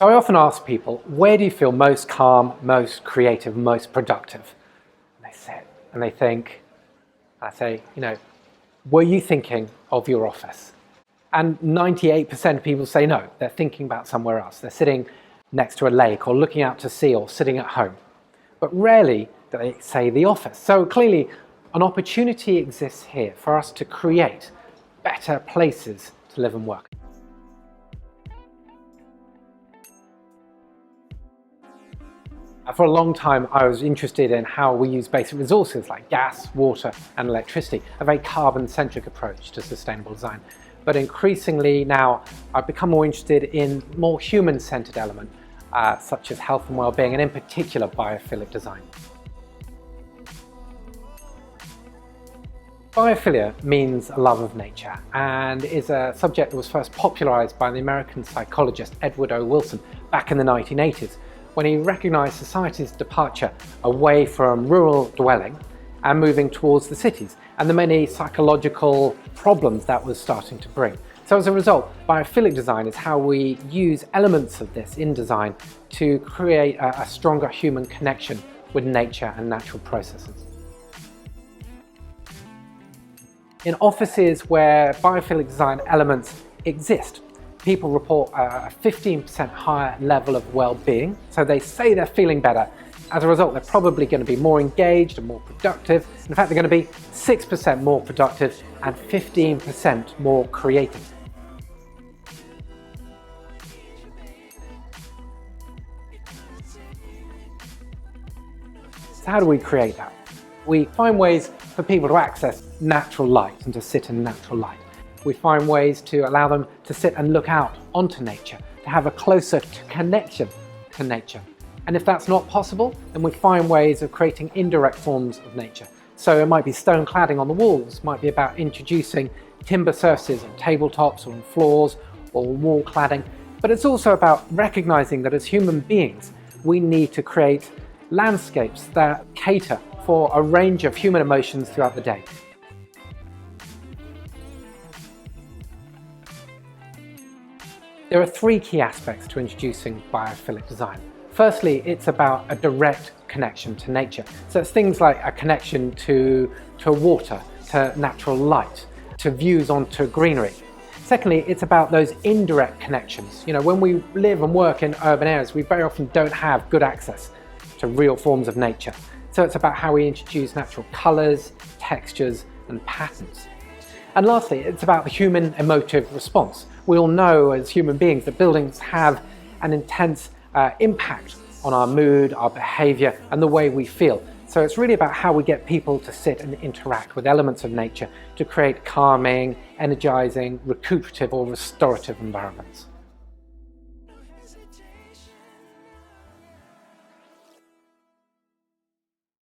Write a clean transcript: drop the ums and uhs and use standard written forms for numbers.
So I often ask people, where do you feel most calm, most creative, most productive? And they sit and they think, I say, were you thinking of your office? And 98% of people say no, they're thinking about somewhere else. They're sitting next to a lake or looking out to sea or sitting at home. But rarely do they say the office. So clearly an opportunity exists here for us to create better places to live and work. For a long time, I was interested in how we use basic resources like gas, water, and electricity, a very carbon-centric approach to sustainable design. But increasingly now, I've become more interested in more human-centered elements, such as health and well-being, and in particular, biophilic design. Biophilia means a love of nature and is a subject that was first popularized by the American psychologist Edward O. Wilson back in the 1980s, when he recognized society's departure away from rural dwelling and moving towards the cities and the many psychological problems that was starting to bring. So as a result, biophilic design is how we use elements of this in design to create a stronger human connection with nature and natural processes. In offices where biophilic design elements exist, people report a 15% higher level of well-being. So they say they're feeling better. As a result, they're probably going to be more engaged and more productive. In fact, they're going to be 6% more productive and 15% more creative. So how do we create that? We find ways for people to access natural light and to sit in natural light. We find ways to allow them to sit and look out onto nature, to have a closer connection to nature. And if that's not possible, then we find ways of creating indirect forms of nature. So it might be stone cladding on the walls, it might be about introducing timber surfaces on tabletops or on floors or wall cladding. But it's also about recognizing that as human beings, we need to create landscapes that cater for a range of human emotions throughout the day. There are three key aspects to introducing biophilic design. Firstly, it's about a direct connection to nature. So it's things like a connection to water, to natural light, to views onto greenery. Secondly, it's about those indirect connections. When we live and work in urban areas, we very often don't have good access to real forms of nature. So it's about how we introduce natural colors, textures, and patterns. And lastly, it's about the human emotive response. We all know as human beings that buildings have an intense impact on our mood, our behavior, and the way we feel. So it's really about how we get people to sit and interact with elements of nature to create calming, energizing, recuperative, or restorative environments.